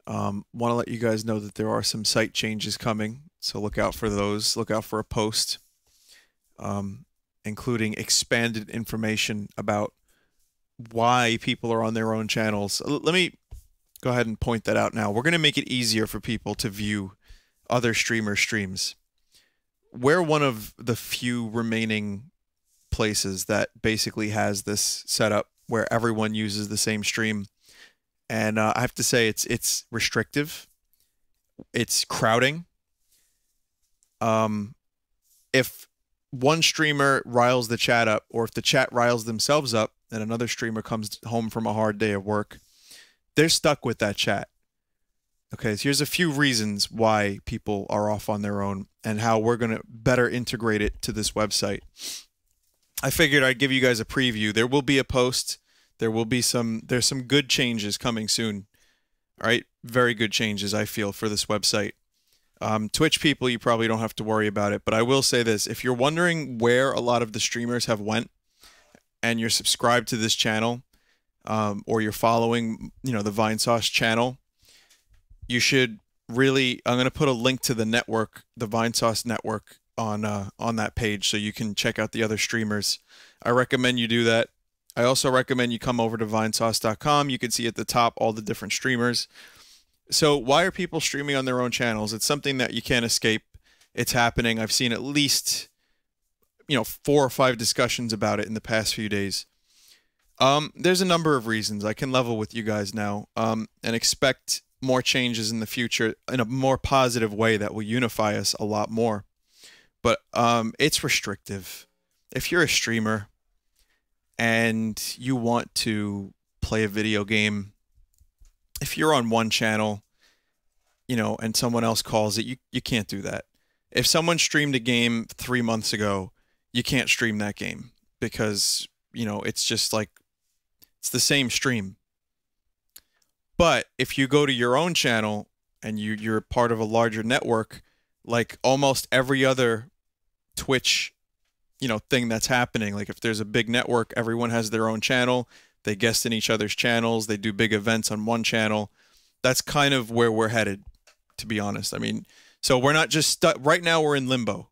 Want to let you guys know that there are some site changes coming, so look out for those. Look out for a post, um, including expanded information about why people are on their own channels. Let me go ahead and point that out now. We're going to make it easier for people to view other streamer streams. We're one of the few remaining places that basically has this setup where everyone uses the same stream. And I have to say, it's restrictive. It's crowding. If one streamer riles the chat up, or if the chat riles themselves up, and another streamer comes home from a hard day of work, they're stuck with that chat. Okay, so here's a few reasons why people are off on their own and how we're going to better integrate it to this website. I figured I'd give you guys a preview. There will be a post. There's some good changes coming soon. All right, very good changes, I feel, for this website. Twitch people, you probably don't have to worry about it, but I will say this. If you're wondering where a lot of the streamers have went and you're subscribed to this channel, or you're following, the Vinesauce channel, you should really, I'm going to put a link to the network, the Vinesauce network on that page so you can check out the other streamers. I recommend you do that. I also recommend you come over to vinesauce.com. You can see at the top all the different streamers. So why are people streaming on their own channels? It's something that you can't escape. It's happening. I've seen at least, 4 or 5 discussions about it in the past few days. There's a number of reasons. I can level with you guys now, and expect more changes in the future in a more positive way that will unify us a lot more. But it's restrictive. If you're a streamer and you want to play a video game, if you're on one channel, and someone else calls it, you can't do that. If someone streamed a game 3 months ago, you can't stream that game because, it's just like, it's the same stream. But if you go to your own channel and you're part of a larger network, like almost every other Twitch, thing that's happening, like if there's a big network, everyone has their own channel. They guest in each other's channels. They do big events on one channel. That's kind of where we're headed, to be honest. I mean, so we're not just stuck. Right now, we're in limbo.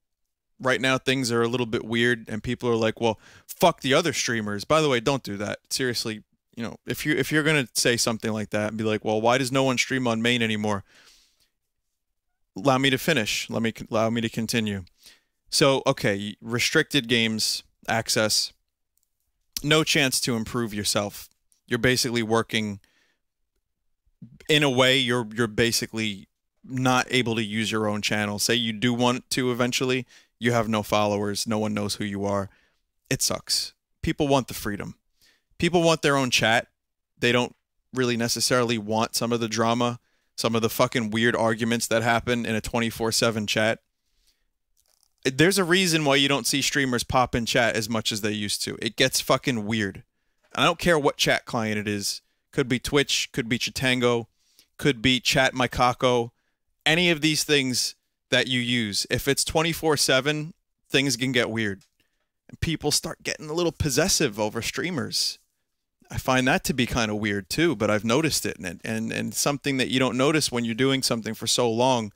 Right now, things are a little bit weird, and people are like, well, fuck the other streamers. By the way, don't do that. Seriously, if you're going to say something like that and be like, well, why does no one stream on main anymore? Allow me to finish. Allow me to continue. So, okay, restricted games access. No chance to improve yourself. You're basically working in a way you're basically not able to use your own channel. Say you do want to eventually, you have no followers, no one knows who you are. It sucks. People want the freedom. People want their own chat. They don't really necessarily want some of the drama, some of the fucking weird arguments that happen in a 24/7 chat. There's a reason why you don't see streamers pop in chat as much as they used to. It gets fucking weird. I don't care what chat client it is. Could be Twitch, could be Chatango, could be Chat Maikako. Any of these things that you use. If it's 24/7, things can get weird. And people start getting a little possessive over streamers. I find that to be kind of weird too, but I've noticed it, and something that you don't notice when you're doing something for so long,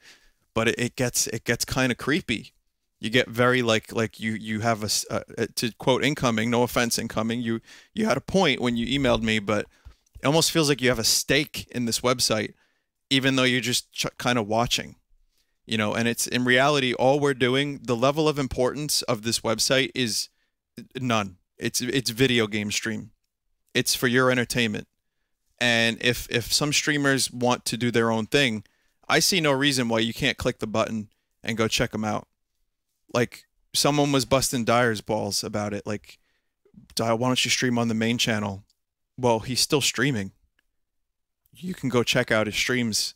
but it gets kind of creepy. You get very like you have to quote incoming, no offense incoming, you had a point when you emailed me, but it almost feels like you have a stake in this website, even though you're just kind of watching, and it's in reality, all we're doing, the level of importance of this website is none. It's video game stream. It's for your entertainment. And if some streamers want to do their own thing, I see no reason why you can't click the button and go check them out. Like, someone was busting Dyer's balls about it. Like, Dyer, why don't you stream on the main channel? Well, he's still streaming. You can go check out his streams.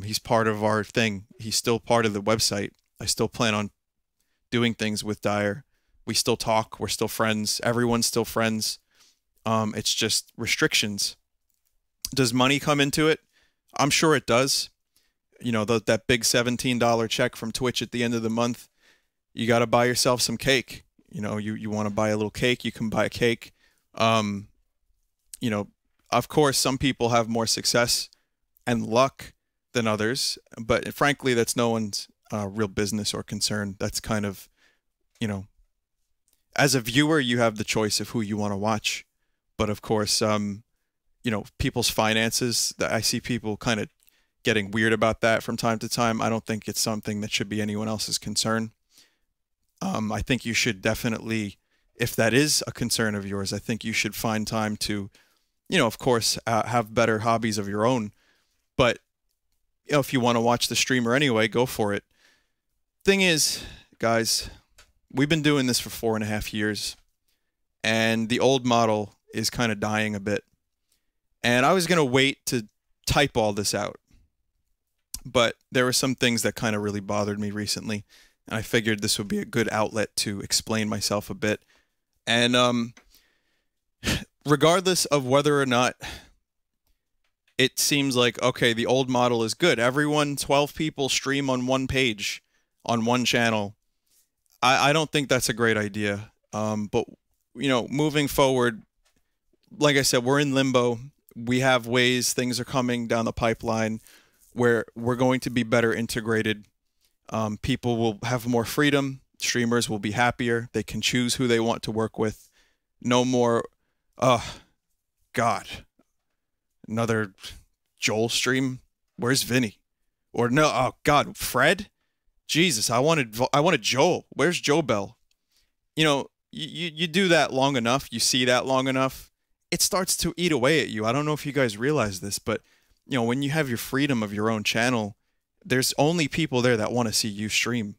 He's part of our thing. He's still part of the website. I still plan on doing things with Dyer. We still talk. We're still friends. Everyone's still friends. It's just restrictions. Does money come into it? I'm sure it does. That big $17 check from Twitch at the end of the month. You got to buy yourself some cake. You want to buy a little cake, you can buy a cake. Of course, some people have more success and luck than others. But frankly, that's no one's real business or concern. That's kind of, you know, as a viewer, you have the choice of who you want to watch. But of course, people's finances, I see people kind of getting weird about that from time to time. I don't think it's something that should be anyone else's concern. I think you should definitely, if that is a concern of yours, I think you should find time to, of course, have better hobbies of your own. But if you want to watch the streamer anyway, go for it. Thing is, guys, we've been doing this for 4.5 years, and the old model is kind of dying a bit. And I was going to wait to type all this out, but there were some things that kind of really bothered me recently, and I figured this would be a good outlet to explain myself a bit. And regardless of whether or not it seems like, okay, the old model is good, 12 people stream on one page, on one channel, I don't think that's a great idea. But, moving forward, like I said, we're in limbo. We have ways, things are coming down the pipeline where we're going to be better integrated. People will have more freedom. Streamers will be happier. They can choose who they want to work with. No more, God, another Joel stream. Where's Vinny? Or no, oh God, Fred? Jesus, I wanted Joel. Where's Joe Bell? You do that long enough, you see that long enough, it starts to eat away at you. I don't know if you guys realize this, but when you have your freedom of your own channel, there's only people there that want to see you stream.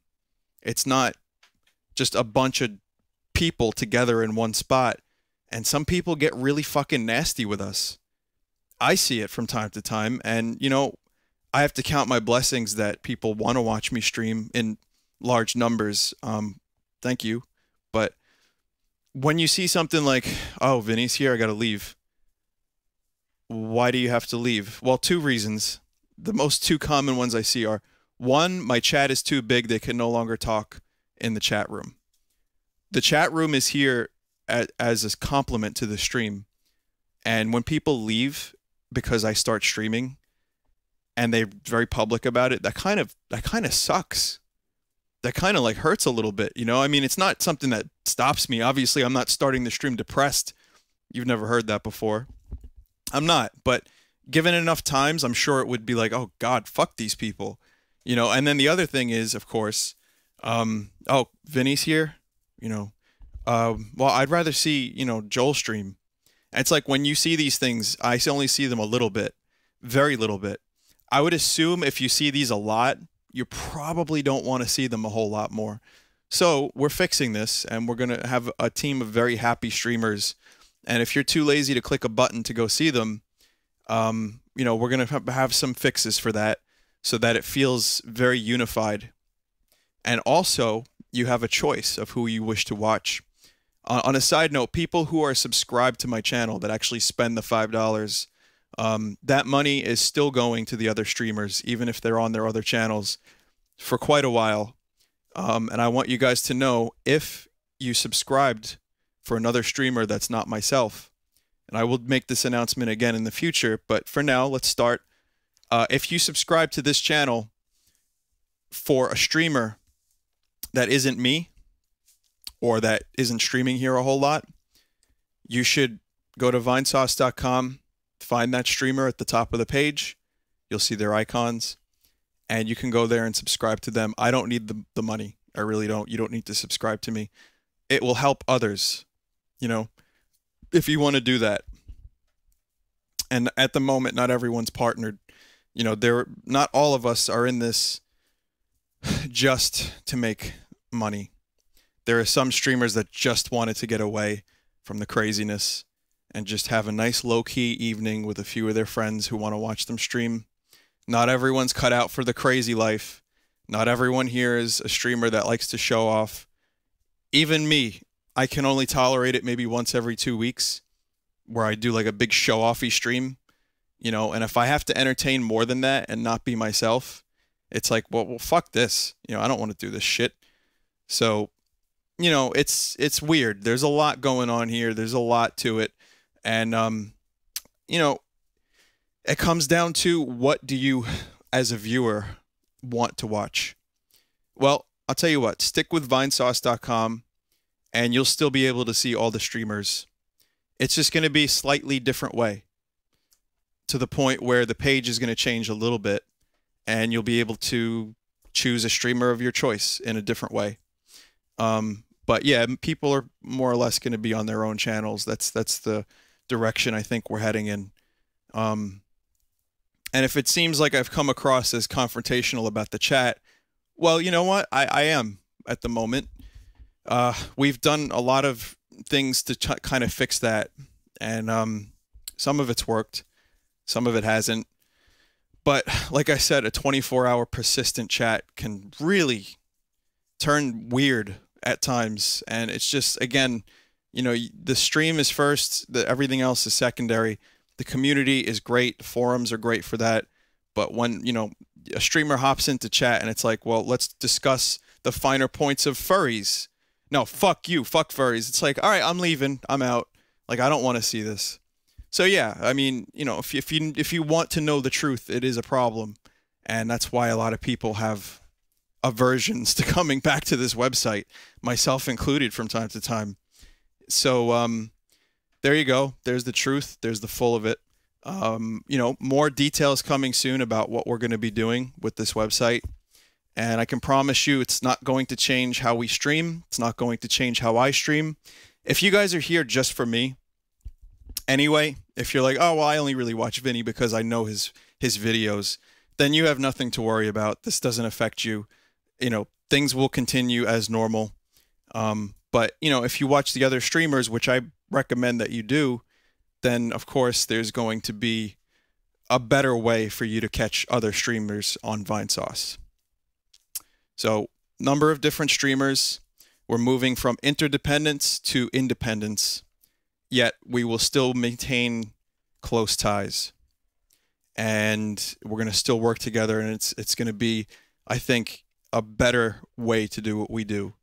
It's not just a bunch of people together in one spot. And some people get really fucking nasty with us. I see it from time to time, and I have to count my blessings that people want to watch me stream in large numbers. Thank you. But when you see something like, oh, Vinny's here, I got to leave. Why do you have to leave? Well, two reasons. The most two common ones I see are, one, my chat is too big. They can no longer talk in the chat room. The chat room is here as a complement to the stream. And when people leave because I start streaming and they're very public about it, that kind of sucks. That kind of like hurts a little bit, I mean, it's not something that stops me. Obviously, I'm not starting the stream depressed. You've never heard that before. I'm not, but given enough times, I'm sure it would be like, oh God, fuck these people, And then the other thing is, of course, oh, Vinny's here, well, I'd rather see, Joel stream. And it's like when you see these things, I only see them a little bit, very little bit. I would assume if you see these a lot, you probably don't want to see them a whole lot more. So we're fixing this, and we're going to have a team of very happy streamers. And if you're too lazy to click a button to go see them, we're going to have some fixes for that so that it feels very unified. And also, you have a choice of who you wish to watch. On a side note, people who are subscribed to my channel that actually spend the $5, that money is still going to the other streamers, even if they're on their other channels for quite a while. And I want you guys to know, if you subscribed for another streamer that's not myself, and I will make this announcement again in the future, but for now, let's start. If you subscribe to this channel for a streamer that isn't me, or that isn't streaming here a whole lot, you should go to Vinesauce.com, find that streamer at the top of the page. You'll see their icons, and you can go there and subscribe to them. I don't need the money. I really don't. You don't need to subscribe to me. It will help others, if you want to do that. And at the moment, not everyone's partnered. Not all of us are in this just to make money. There are some streamers that just wanted to get away from the craziness and just have a nice low-key evening with a few of their friends who want to watch them stream. Not everyone's cut out for the crazy life. Not everyone here is a streamer that likes to show off. Even me, I can only tolerate it maybe once every 2 weeks, where I do like a big show-offy stream, and if I have to entertain more than that and not be myself, it's like, well, fuck this. I don't want to do this shit. So, it's weird. There's a lot going on here. There's a lot to it. And, It comes down to, what do you, as a viewer, want to watch? Well, I'll tell you what, stick with Vinesauce.com and you'll still be able to see all the streamers. It's just going to be a slightly different way, to the point where the page is going to change a little bit and you'll be able to choose a streamer of your choice in a different way. But yeah, people are more or less going to be on their own channels. That's the direction I think we're heading in. And if it seems like I've come across as confrontational about the chat, well, you know what? I am at the moment. We've done a lot of things to kind of fix that, and some of it's worked, some of it hasn't. But like I said, a 24-hour persistent chat can really turn weird at times, and it's just, again, you know, the stream is first, everything else is secondary. The community is great, the forums are great for that, but when, you know, a streamer hops into chat and it's like, well, let's discuss the finer points of furries. No, fuck you, fuck furries. It's like, all right, I'm leaving, I'm out. Like, I don't want to see this. So yeah, I mean, you know, if you want to know the truth, it is a problem, and that's why a lot of people have aversions to coming back to this website, myself included, from time to time. So there you go. There's the truth. There's the full of it. You know, more details coming soon about what we're going to be doing with this website. And I can promise you it's not going to change how we stream. It's not going to change how I stream. If you guys are here just for me, anyway, if you're like, oh, well, I only really watch Vinny because I know his videos, then you have nothing to worry about. This doesn't affect you. You know, things will continue as normal. But, you know, if you watch the other streamers, which I recommend that you do, then, of course, there's going to be a better way for you to catch other streamers on Vinesauce. So, number of different streamers. We're moving from interdependence to independence, yet we will still maintain close ties. And we're going to still work together, and it's going to be, I think, a better way to do what we do.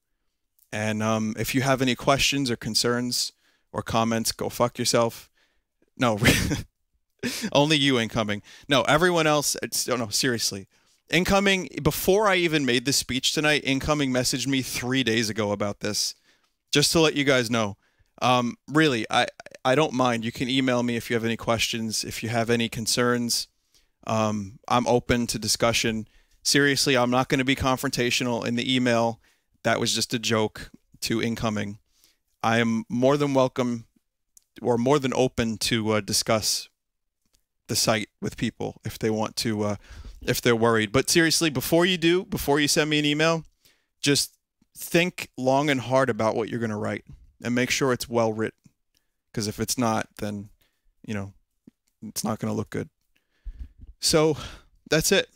And if you have any questions or concerns or comments, go fuck yourself. No, only you incoming. No, everyone else, oh no, seriously. Incoming, before I even made this speech tonight, Incoming messaged me 3 days ago about this, just to let you guys know. Really, I don't mind. You can email me if you have any questions, if you have any concerns. I'm open to discussion. Seriously, I'm not going to be confrontational in the email. That was just a joke to Incoming. I am more than welcome, or more than open, to discuss the site with people if they want to, if they're worried. But seriously, before you send me an email, just think long and hard about what you're going to write and make sure it's well written. Because if it's not, then, you know, it's not going to look good. So that's it.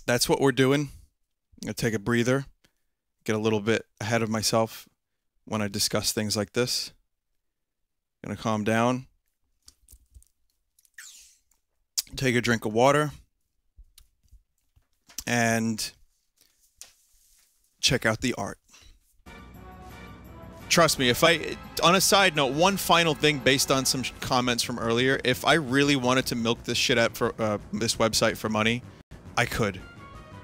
That's what we're doing. I'm going to take a breather, get a little bit ahead of myself when I discuss things like this. I'm going to calm down, take a drink of water, and check out the art. Trust me, on a side note, one final thing based on some comments from earlier, if I really wanted to milk this shit out for this website for money, I could.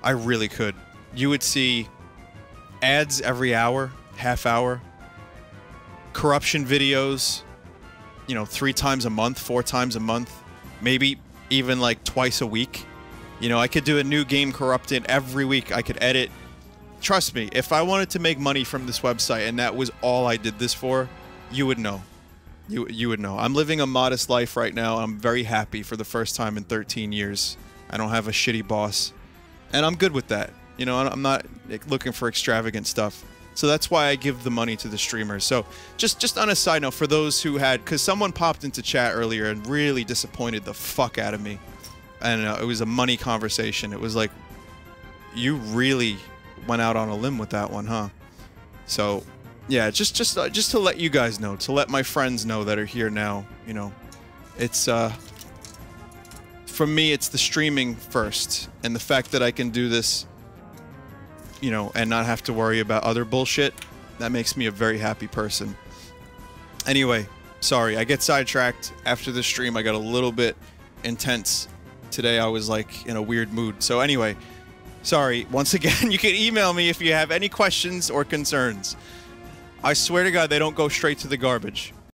I really could. You would see ads every hour, half hour, corruption videos, you know, 3 times a month, 4 times a month, maybe even like twice a week. You know, I could do a new game corrupted every week. I could edit. Trust me, if I wanted to make money from this website and that was all I did this for, you would know. You would know. I'm living a modest life right now. I'm very happy for the first time in 13 years. I don't have a shitty boss. And I'm good with that. You know, I'm not looking for extravagant stuff. So that's why I give the money to the streamers. So just on a side note, for those who had, because someone popped into chat earlier and really disappointed the fuck out of me. And it was a money conversation. It was like, you really went out on a limb with that one, huh? So yeah, just to let you guys know, to let my friends know that are here now, you know, it's for me, it's the streaming first, and the fact that I can do this, you know, and not have to worry about other bullshit, that makes me a very happy person. Anyway, sorry, I get sidetracked. After the stream, I got a little bit intense. Today I was like in a weird mood. So anyway, sorry. Once again, you can email me if you have any questions or concerns. I swear to God, they don't go straight to the garbage.